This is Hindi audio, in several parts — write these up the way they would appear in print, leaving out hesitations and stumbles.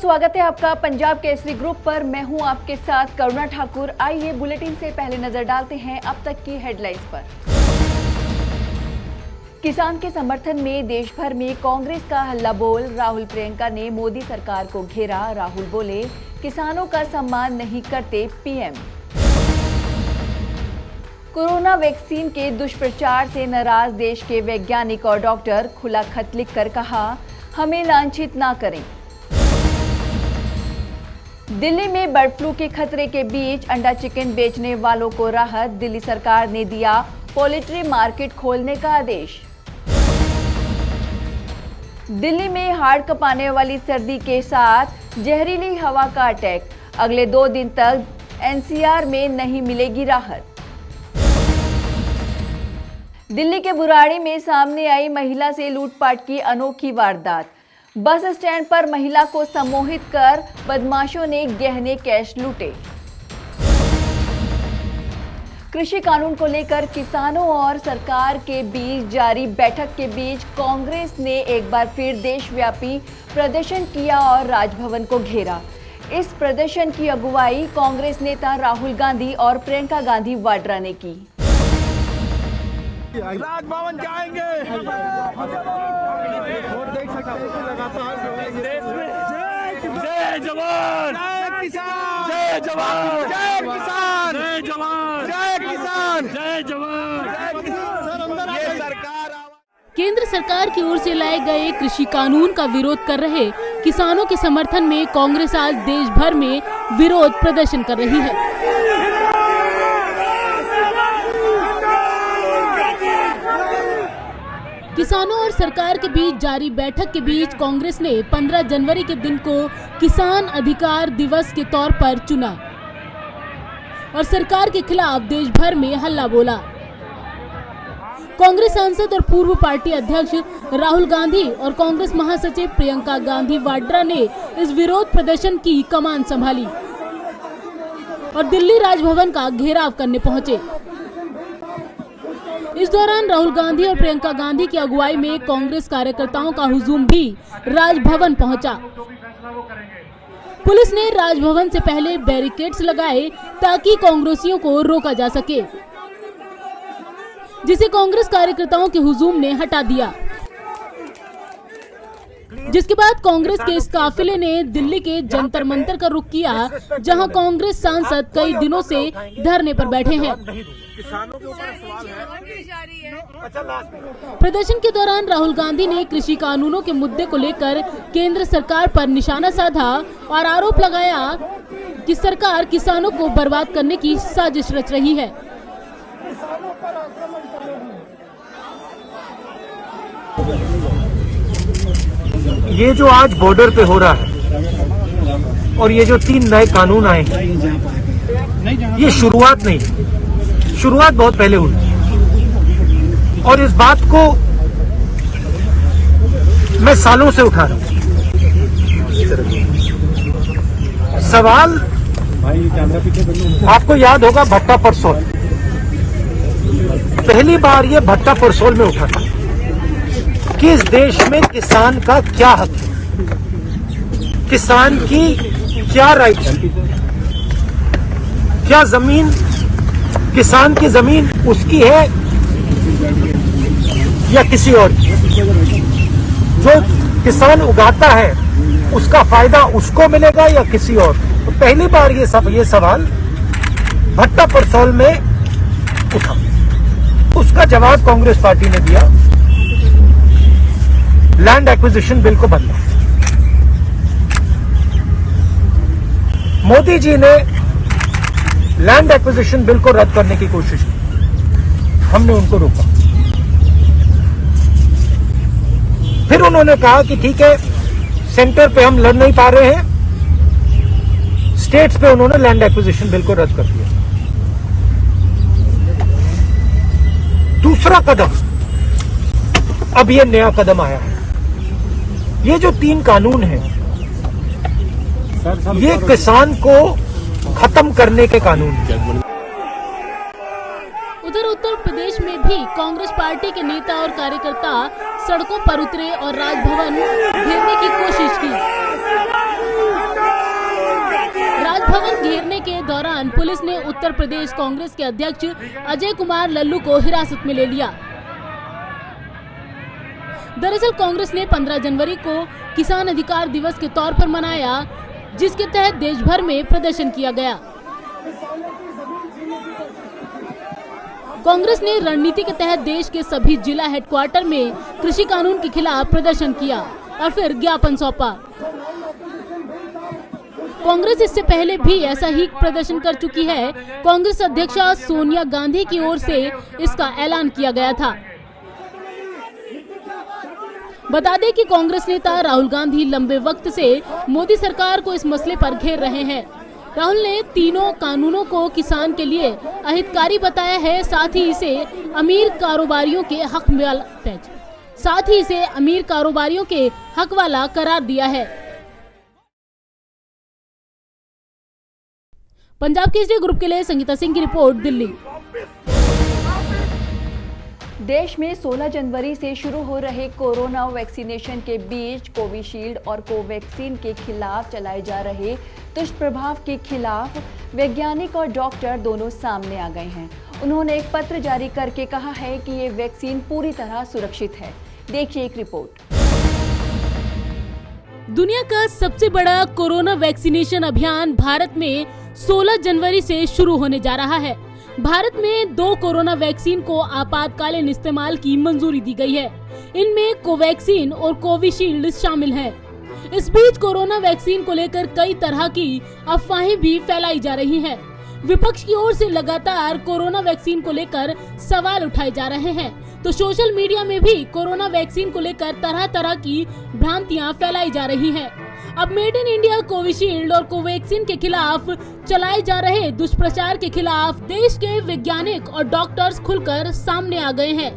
स्वागत है आपका पंजाब केसरी ग्रुप पर। मैं हूं आपके साथ करुणा ठाकुर। आइए बुलेटिन से पहले नजर डालते हैं अब तक की हेडलाइंस पर। किसान के समर्थन में देश भर में कांग्रेस का हल्ला बोल। राहुल प्रियंका ने मोदी सरकार को घेरा। राहुल बोले, किसानों का सम्मान नहीं करते पीएम। कोरोना वैक्सीन के दुष्प्रचार से नाराज देश के वैज्ञानिक और डॉक्टर खुला खत लिखकर कहा, हमें लांछित ना करें। दिल्ली में बर्ड फ्लू के खतरे के बीच अंडा चिकन बेचने वालों को राहत। दिल्ली सरकार ने दिया पोल्ट्री मार्केट खोलने का आदेश। दिल्ली में हाड़ कंपाने वाली सर्दी के साथ जहरीली हवा का अटैक। अगले 2 दिन तक एनसीआर में नहीं मिलेगी राहत। दिल्ली के बुराड़ी में सामने आई महिला से लूटपाट की अनोखी वारदात। बस स्टैंड पर महिला को सम्मोहित कर बदमाशों ने गहने कैश लूटे। कृषि कानून को लेकर किसानों और सरकार के बीच जारी बैठक के बीच कांग्रेस ने एक बार फिर देशव्यापी प्रदर्शन किया और राजभवन को घेरा। इस प्रदर्शन की अगुवाई कांग्रेस नेता राहुल गांधी और प्रियंका गांधी वाड्रा ने की। राजभवन जाएंगे। और देख सकते हैं लगातार देश में जय जवान, जय किसान, जय जवान, जय किसान, जय जवान, जय किसान, जय जवान, जय किसान। ये सरकार केंद्र सरकार की ओर से लाए गए कृषि कानून का विरोध कर रहे किसानों के समर्थन में कांग्रेस आज देश भर में विरोध प्रदर्शन कर रही है। किसानों और सरकार के बीच जारी बैठक के बीच कांग्रेस ने 15 जनवरी के दिन को किसान अधिकार दिवस के तौर पर चुना और सरकार के खिलाफ देश भर में हल्ला बोला। कांग्रेस सांसद और पूर्व पार्टी अध्यक्ष राहुल गांधी और कांग्रेस महासचिव प्रियंका गांधी वाड्रा ने इस विरोध प्रदर्शन की कमान संभाली और दिल्ली राजभवन का घेराव करने पहुंचे। इस दौरान राहुल गांधी और प्रियंका गांधी की अगुवाई में कांग्रेस कार्यकर्ताओं का हुजूम भी राजभवन पहुंचा। पुलिस ने राजभवन से पहले बैरिकेड्स लगाए ताकि कांग्रेसियों को रोका जा सके, जिसे कांग्रेस कार्यकर्ताओं के हुजूम ने हटा दिया। जिसके बाद कांग्रेस के इस काफिले ने दिल्ली के जंतर मंतर का रुख किया, जहां कांग्रेस सांसद कई दिनों से धरने पर बैठे हैं। किसानों के ऊपर सवाल है। प्रदर्शन के दौरान राहुल गांधी ने कृषि कानूनों के मुद्दे को लेकर केंद्र सरकार पर निशाना साधा और आरोप लगाया कि सरकार किसानों को बर्बाद करने की साजिश रच रही है। ये जो आज बॉर्डर पे हो रहा है और ये जो 3 नए कानून आए हैं, ये शुरुआत नहीं, शुरुआत बहुत पहले हुई और इस बात को मैं सालों से उठा रहा हूं। सवाल आपको याद होगा भट्टा परसोल, पहली बार ये भट्टा परसोल में उठा था कि इस देश में किसान का क्या हक है, किसान की क्या राइट है, क्या जमीन, किसान की जमीन उसकी है या किसी और की, जो किसान उगाता है उसका फायदा उसको मिलेगा या किसी और। तो पहली बार ये सवाल भट्टा परसोल में उठा, उसका जवाब कांग्रेस पार्टी ने दिया, लैंड एक्विजिशन बिल को बदला। मोदी जी ने लैंड एक्विजिशन बिल को रद्द करने की कोशिश की, हमने उनको रोका। फिर उन्होंने कहा कि ठीक है, सेंटर पे हम लड़ नहीं पा रहे हैं, स्टेट्स पे उन्होंने लैंड एक्विजिशन बिल को रद्द कर दिया। दूसरा कदम, अब ये नया कदम आया है, ये जो 3 कानून हैं, ये किसान को खत्म करने के कानून हैं। उधर उत्तर प्रदेश में भी कांग्रेस पार्टी के नेता और कार्यकर्ता सड़कों पर उतरे और राजभवन घेरने की कोशिश की। दौरान पुलिस ने उत्तर प्रदेश कांग्रेस के अध्यक्ष अजय कुमार लल्लू को हिरासत में ले लिया। दरअसल कांग्रेस ने 15 जनवरी को किसान अधिकार दिवस के तौर पर मनाया, जिसके तहत देश भर में प्रदर्शन किया गया। कांग्रेस ने रणनीति के तहत देश के सभी जिला हेडक्वार्टर में कृषि कानून के खिलाफ प्रदर्शन किया और फिर ज्ञापन सौंपा। कांग्रेस इससे पहले भी ऐसा ही प्रदर्शन कर चुकी है। कांग्रेस अध्यक्षा सोनिया गांधी की ओर से इसका ऐलान किया गया था। बता दें कि कांग्रेस नेता राहुल गांधी लंबे वक्त से मोदी सरकार को इस मसले पर घेर रहे हैं। राहुल ने तीनों कानूनों को किसान के लिए अहितकारी बताया है, साथ ही इसे अमीर कारोबारियों के हक वाला करार दिया है। पंजाब केसरी ग्रुप के लिए संगीता सिंह की रिपोर्ट, दिल्ली। देश में 16 जनवरी से शुरू हो रहे कोरोना वैक्सीनेशन के बीच कोविशील्ड और कोवैक्सीन के खिलाफ चलाए जा रहे दुष्प्रभाव के खिलाफ वैज्ञानिक और डॉक्टर दोनों सामने आ गए हैं। उन्होंने एक पत्र जारी करके कहा है कि ये वैक्सीन पूरी तरह सुरक्षित है। देखिए एक रिपोर्ट। दुनिया का सबसे बड़ा कोरोना वैक्सीनेशन अभियान भारत में 16 जनवरी से शुरू होने जा रहा है। भारत में 2 कोरोना वैक्सीन को आपातकालीन इस्तेमाल की मंजूरी दी गई है। इनमें कोवैक्सीन और कोविशील्ड शामिल हैं। इस बीच कोरोना वैक्सीन को लेकर कई तरह की अफवाहें भी फैलाई जा रही हैं। विपक्ष की ओर से लगातार कोरोना वैक्सीन को लेकर सवाल उठाए जा रहे हैं, तो सोशल मीडिया में भी कोरोना वैक्सीन को लेकर तरह तरह की भ्रांतियां फैलाई जा रही हैं। अब मेड इन इंडिया कोविशील्ड और कोवैक्सीन के खिलाफ चलाए जा रहे दुष्प्रचार के खिलाफ देश के वैज्ञानिक और डॉक्टर्स खुलकर सामने आ गए हैं।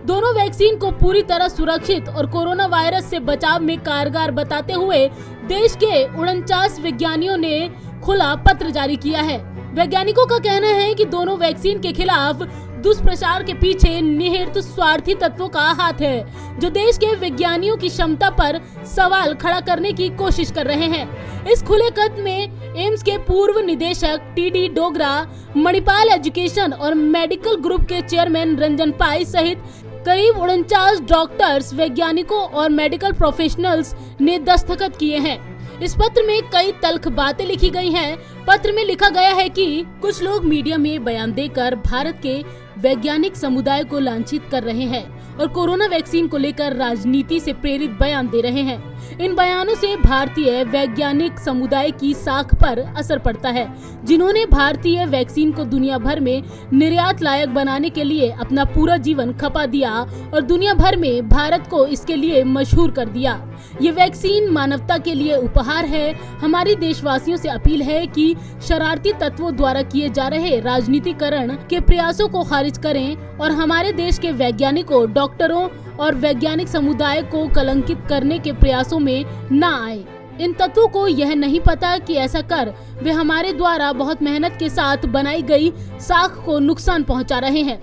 दोनों वैक्सीन को पूरी तरह सुरक्षित और कोरोना वायरस से बचाव में कारगर बताते हुए देश के 49 विज्ञानियों ने खुला पत्र जारी किया है। वैज्ञानिकों का कहना है कि दोनों वैक्सीन के खिलाफ दुष्प्रचार के पीछे निहित स्वार्थी तत्वों का हाथ है, जो देश के विज्ञानियों की क्षमता पर सवाल खड़ा करने की कोशिश कर रहे हैं। इस खुले खत में एम्स के पूर्व निदेशक टीडी डोगरा, मणिपाल एजुकेशन और मेडिकल ग्रुप के चेयरमैन रंजन पाई सहित करीब 49 डॉक्टर्स, वैज्ञानिकों और मेडिकल प्रोफेशनल्स ने दस्तखत किए हैं। इस पत्र में कई तल्ख बातें लिखी गई हैं। पत्र में लिखा गया है कि कुछ लोग मीडिया में बयान देकर भारत के वैज्ञानिक समुदाय को लांछित कर रहे हैं और कोरोना वैक्सीन को लेकर राजनीति से प्रेरित बयान दे रहे हैं। इन बयानों से भारतीय वैज्ञानिक समुदाय की साख पर असर पड़ता है, जिन्होंने भारतीय वैक्सीन को दुनिया भर में निर्यात लायक बनाने के लिए अपना पूरा जीवन खपा दिया और दुनिया भर में भारत को इसके लिए मशहूर कर दिया। ये वैक्सीन मानवता के लिए उपहार है। हमारी देशवासियों से अपील है कि शरारती तत्वों द्वारा किए जा रहे राजनीतिकरण के प्रयासों को खारिज करें और हमारे देश के वैज्ञानिकों, डॉक्टरों और वैज्ञानिक समुदाय को कलंकित करने के प्रयासों में न आए। इन तत्वों को यह नहीं पता कि ऐसा कर वे हमारे द्वारा बहुत मेहनत के साथ बनाई गई साख को नुकसान पहुंचा रहे हैं।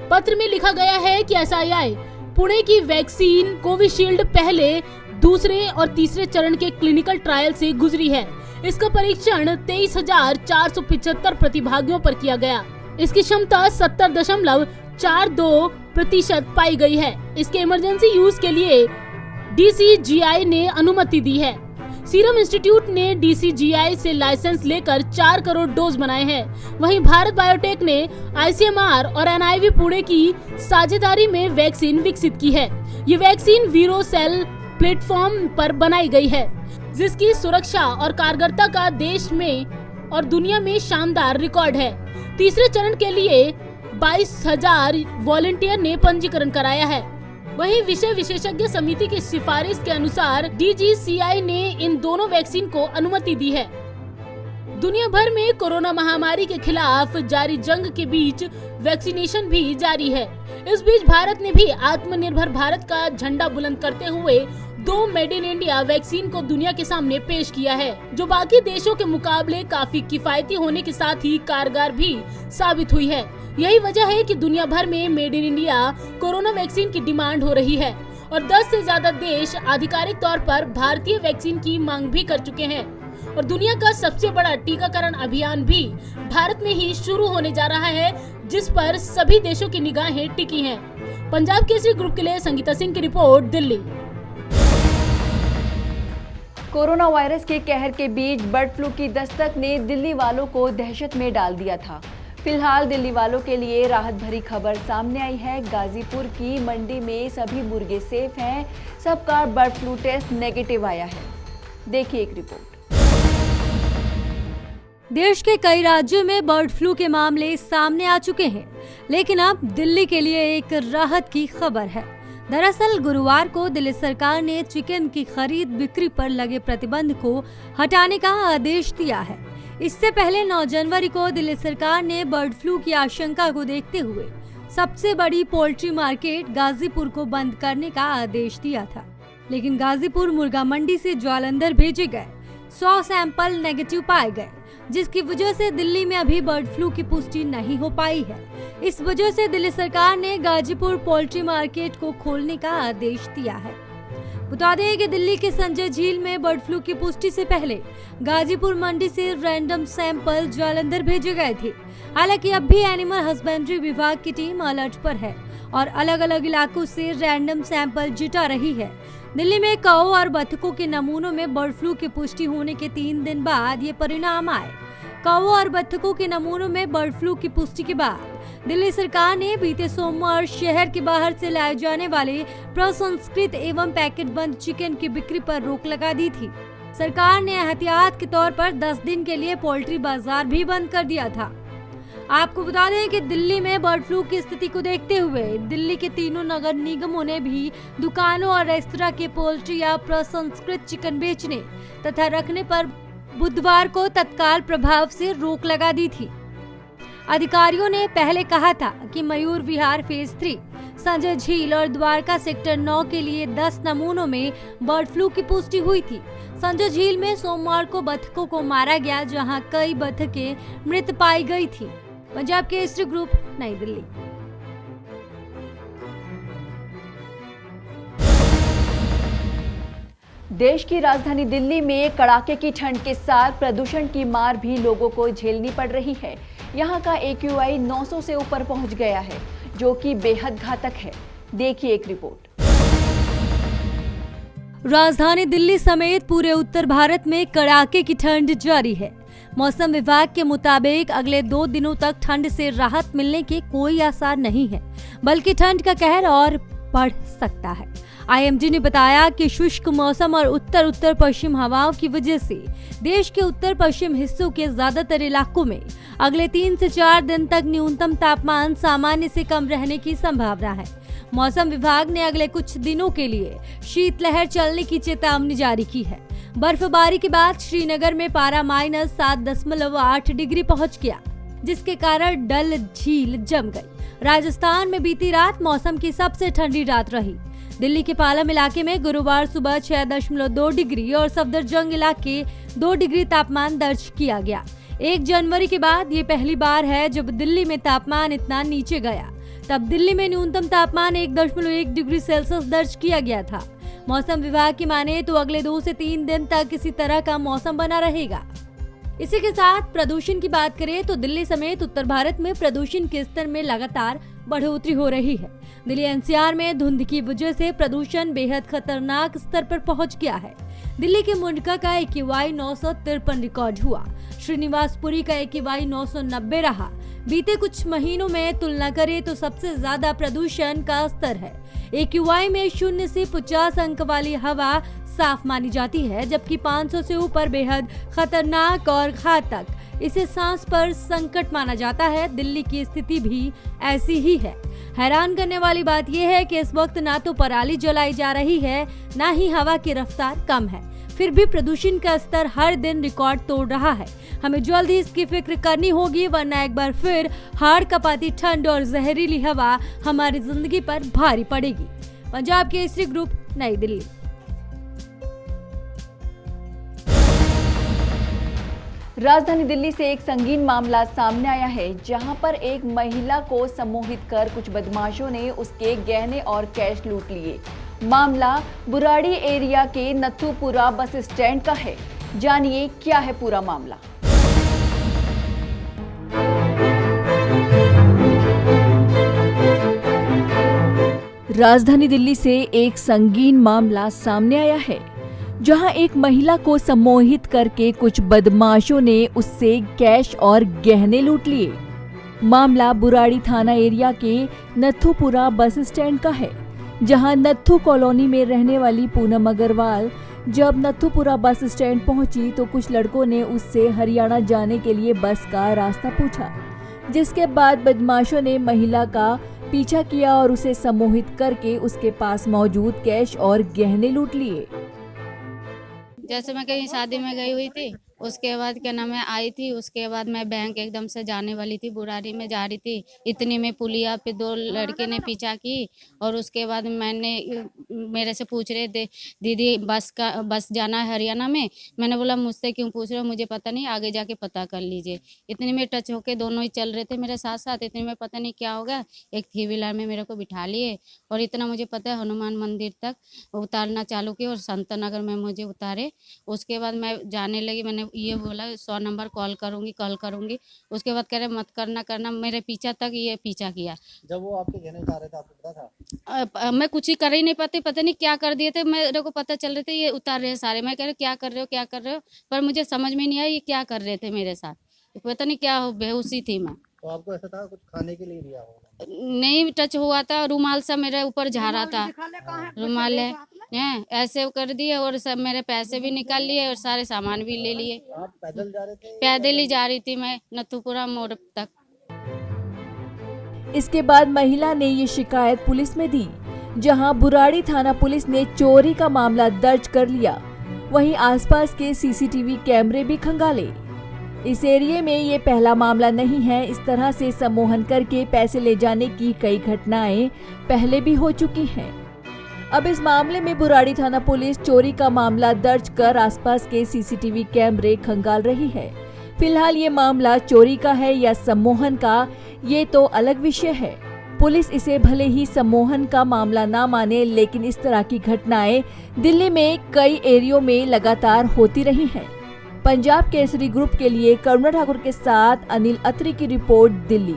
पत्र में लिखा गया है कि SII पुणे की वैक्सीन कोविशील्ड पहले, दूसरे और तीसरे चरण के क्लिनिकल ट्रायल से गुजरी है। इसका परीक्षण 23,475 प्रतिभागियों पर किया गया। इसकी क्षमता 70.42% पाई गई है। इसके इमरजेंसी यूज के लिए DCGI ने अनुमति दी है। सीरम इंस्टीट्यूट ने DCGI से लाइसेंस लेकर 4 करोड़ डोज बनाए हैं। वहीं भारत बायोटेक ने ICMR और NIV पुणे की साझेदारी में वैक्सीन विकसित की है। ये वैक्सीन वीरोसेल प्लेटफॉर्म पर बनाई गई है, जिसकी सुरक्षा और कारगरता का देश में और दुनिया में शानदार रिकॉर्ड है। तीसरे चरण के लिए 22,000 वॉलंटियर ने पंजीकरण कराया है। वहीं विषय विशेषज्ञ समिति की सिफारिश के अनुसार DCGI ने इन दोनों वैक्सीन को अनुमति दी है। दुनिया भर में कोरोना महामारी के खिलाफ जारी जंग के बीच वैक्सीनेशन भी जारी है। इस बीच भारत ने भी आत्मनिर्भर भारत का झंडा बुलंद करते हुए 2 मेड इन इंडिया वैक्सीन को दुनिया के सामने पेश किया है, जो बाकी देशों के मुकाबले काफी किफायती होने के साथ ही कारगर भी साबित हुई है। यही वजह है कि दुनिया भर में made in India corona vaccine की डिमांड हो रही है और 10 से ज्यादा देश आधिकारिक तौर पर भारतीय वैक्सीन की मांग भी कर चुके हैं। और दुनिया का सबसे बड़ा टीकाकरण अभियान भी भारत में ही शुरू होने जा रहा है, जिस पर सभी देशों की निगाहें टिकी हैं। पंजाब केसरी ग्रुप के लिए संगीता सिंह की रिपोर्ट, दिल्ली। कोरोना वायरस के कहर के बीच बर्ड फ्लू की दस्तक ने दिल्ली वालों को दहशत में डाल दिया था। फिलहाल दिल्ली वालों के लिए राहत भरी खबर सामने आई है। गाजीपुर की मंडी में सभी मुर्गे सेफ हैं, सबका बर्ड फ्लू टेस्ट नेगेटिव आया है। देखिए एक रिपोर्ट। देश के कई राज्यों में बर्ड फ्लू के मामले सामने आ चुके हैं, लेकिन अब दिल्ली के लिए एक राहत की खबर है। दरअसल गुरुवार को दिल्ली सरकार ने चिकन की खरीद बिक्री पर लगे प्रतिबंध को हटाने का आदेश दिया है। इससे पहले 9 जनवरी को दिल्ली सरकार ने बर्ड फ्लू की आशंका को देखते हुए सबसे बड़ी पोल्ट्री मार्केट गाजीपुर को बंद करने का आदेश दिया था, लेकिन गाजीपुर मुर्गा मंडी से जालंधर भेजे गए 100 सैंपल नेगेटिव पाए गए, जिसकी वजह से दिल्ली में अभी बर्ड फ्लू की पुष्टि नहीं हो पाई है। इस वजह से दिल्ली सरकार ने गाजीपुर पोल्ट्री मार्केट को खोलने का आदेश दिया है। बता दें कि दिल्ली के संजय झील में बर्ड फ्लू की पुष्टि से पहले गाजीपुर मंडी से रैंडम सैंपल जालंधर भेजे गए थे। हालांकि अब भी एनिमल हस्बेंड्री विभाग की टीम अलर्ट पर है और अलग अलग इलाकों से रैंडम सैंपल जुटा रही है। दिल्ली में कौ और बतखों के नमूनों में बर्ड फ्लू की पुष्टि होने के 3 दिन बाद ये परिणाम आए। कौ और बतखों के नमूनों में बर्ड फ्लू की पुष्टि के बाद दिल्ली सरकार ने बीते सोमवार शहर के बाहर से लाए जाने वाले प्रसंस्कृत एवं पैकेट बंद चिकन की बिक्री पर रोक लगा दी थी। सरकार ने एहतियात के तौर पर 10 दिन के लिए पोल्ट्री बाजार भी बंद कर दिया था। आपको बता दें कि दिल्ली में बर्ड फ्लू की स्थिति को देखते हुए दिल्ली के तीनों नगर निगमों ने भी दुकानों और रेस्तरां के पोल्ट्री या प्रसंस्कृत चिकन बेचने तथा रखने पर बुधवार को तत्काल प्रभाव से रोक लगा दी थी। अधिकारियों ने पहले कहा था कि मयूर विहार फेज 3, संजय झील और द्वारका सेक्टर 9 के लिए 10 नमूनों में बर्ड फ्लू की पुष्टि हुई थी। संजय झील में सोमवार को बतखों को मारा गया, जहां कई बतखें मृत पाई गई थी। पंजाब केसरी ग्रुप, नई दिल्ली। देश की राजधानी दिल्ली में कड़ाके की ठंड के साथ प्रदूषण की मार भी लोगों को झेलनी पड़ रही है। यहाँ का AQI 900 से ऊपर पहुंच गया है, जो कि बेहद घातक है। देखिए एक रिपोर्ट। राजधानी दिल्ली समेत पूरे उत्तर भारत में कड़ाके की ठंड जारी है। मौसम विभाग के मुताबिक अगले 2 दिनों तक ठंड से राहत मिलने के कोई आसार नहीं है, बल्कि ठंड का कहर और बढ़ सकता है। IMD ने बताया कि शुष्क मौसम और उत्तर उत्तर पश्चिम हवाओं की वजह से देश के उत्तर पश्चिम हिस्सों के ज्यादातर इलाकों में अगले 3 से 4 दिन तक न्यूनतम तापमान सामान्य से कम रहने की संभावना है। मौसम विभाग ने अगले कुछ दिनों के लिए शीतलहर चलने की चेतावनी जारी की है। बर्फबारी के बाद श्रीनगर में पारा -7.8 डिग्री पहुंच गया, जिसके कारण डल झील जम गई। राजस्थान में बीती रात मौसम की सबसे ठंडी रात रही। दिल्ली के पालम इलाके में गुरुवार सुबह 6.2 डिग्री और सफदरजंग इलाके 2 डिग्री तापमान दर्ज किया गया। 1 जनवरी के बाद ये पहली बार है जब दिल्ली में तापमान इतना नीचे गया। तब दिल्ली में न्यूनतम तापमान 1.1 डिग्री सेल्सियस दर्ज किया गया था। मौसम विभाग की माने तो अगले 2 से 3 दिन तक इसी तरह का मौसम बना रहेगा। इसी के साथ प्रदूषण की बात करें तो दिल्ली समेत उत्तर भारत में प्रदूषण के स्तर में लगातार बढ़ोतरी हो रही है। दिल्ली NCR में धुंध की वजह से प्रदूषण बेहद खतरनाक स्तर पर पहुंच गया है। दिल्ली के मुंडका का AQI 953 रिकॉर्ड हुआ। श्रीनिवासपुरी का AQI 990 रहा। बीते कुछ महीनों में तुलना करें तो सबसे ज्यादा प्रदूषण का स्तर है। AQI में 0 से 50 अंक वाली हवा साफ मानी जाती है, जबकि 500 से ऊपर बेहद खतरनाक और घातक। इसे सांस पर संकट माना जाता है। दिल्ली की स्थिति भी ऐसी ही है। हैरान करने वाली बात यह है कि इस वक्त ना तो पराली जलाई जा रही है, ना ही हवा की रफ्तार कम है। फिर भी प्रदूषण का स्तर हर दिन रिकॉर्ड तोड़ रहा है। हमें जल्द ही इसकी फिक्र करनी होगी, वरना एक बार फिर हाड़ कपाती ठंड और जहरीली हवा हमारी जिंदगी पर भारी पड़ेगी। पंजाब केसरी ग्रुप, नई दिल्ली। राजधानी दिल्ली से एक संगीन मामला सामने आया है, जहां पर एक महिला को सम्मोहित कर कुछ बदमाशों ने उसके गहने और कैश लूट लिए। मामला बुराड़ी एरिया के नथुपुरा बस स्टैंड का है। जानिए क्या है पूरा मामला। राजधानी दिल्ली से एक संगीन मामला सामने आया है, जहां एक महिला को सम्मोहित करके कुछ बदमाशों ने उससे कैश और गहने लूट लिए। मामला बुराड़ी थाना एरिया के नथुपुरा बस स्टैंड का है, जहां नथु कॉलोनी में रहने वाली पूनम अग्रवाल जब नथुपुरा बस स्टैंड पहुंची तो कुछ लड़कों ने उससे हरियाणा जाने के लिए बस का रास्ता पूछा, जिसके बाद बदमाशों ने महिला का पीछा किया और उसे सम्मोहित करके उसके पास मौजूद कैश और गहने लूट लिए। जैसे मैं कहीं शादी में गई हुई थी, उसके बाद क्या नाम है आई थी, उसके बाद मैं बैंक एकदम से जाने वाली थी, बुराड़ी में जा रही थी, इतनी में पुलिया पे दो लड़के ने पीछा की और उसके बाद मेरे से पूछ रहे थे दीदी बस जाना है हरियाणा में। मैंने बोला मुझसे क्यों पूछ रहे हो, मुझे पता नहीं, आगे जाके पता कर लीजिए। इतने में टच होके दोनों ही चल रहे थे मेरे साथ साथ। इतने में पता नहीं क्या होगा, एक थ्री व्हीलर में मेरे को बिठा लिए और इतना मुझे पता है हनुमान मंदिर तक उतारना चालू किया और संत नगर में मुझे उतारे। उसके बाद मैं जाने लगी, मैंने ये बोला 100 नंबर कॉल करूंगी। उसके बाद कह रहे मत करना, मेरे पीछा तक ये पीछा किया। जब वो आपके गहने उतार रहे थे आपको पता था? मैं कुछ ही कर ही नहीं पाती, पता नहीं क्या कर दिए थे, मेरे को पता चल रहे थे ये उतार रहे सारे। मैं कह रही क्या कर रहे हो, पर मुझे समझ में नहीं आया ये क्या कर रहे थे मेरे साथ। पता नहीं क्या बेहोशी थी मैं। तो आपको ऐसा था कुछ खाने के लिए दिया होगा? नहीं टच हुआ था, रुमाल सा मेरे ऊपर जा रहा था, रुमाल है ऐसे कर दिए और सब मेरे पैसे भी निकाल लिए और सारे सामान भी ले लिए। आप पैदल जा रहे थे? पैदल ही जा रही थी मैं नथुपुरा मोड़ तक। इसके बाद महिला ने ये शिकायत पुलिस में दी, जहां बुराड़ी थाना पुलिस ने चोरी का मामला दर्ज कर लिया। वहीं आसपास के सीसीटीवी कैमरे भी खंगाले। इस एरिया में ये पहला मामला नहीं है। इस तरह से सम्मोहन करके पैसे ले जाने की कई घटनाएं पहले भी हो चुकी हैं। अब इस मामले में बुराड़ी थाना पुलिस चोरी का मामला दर्ज कर आसपास के सीसीटीवी कैमरे खंगाल रही है। फिलहाल ये मामला चोरी का है या सम्मोहन का, ये तो अलग विषय है। पुलिस इसे भले ही सम्मोहन का मामला ना माने, लेकिन इस तरह की घटनाएं दिल्ली में कई एरियो में लगातार होती रही हैं। पंजाब केसरी ग्रुप के लिए करुणा ठाकुर के साथ अनिल अत्री की रिपोर्ट, दिल्ली।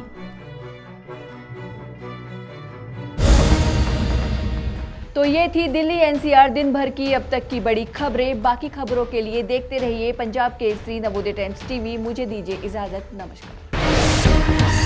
तो ये थी दिल्ली एनसीआर दिन भर की अब तक की बड़ी खबरें। बाकी खबरों के लिए देखते रहिए पंजाब केसरी, नवोदय टाइम्स टीवी। मुझे दीजिए इजाजत, नमस्कार।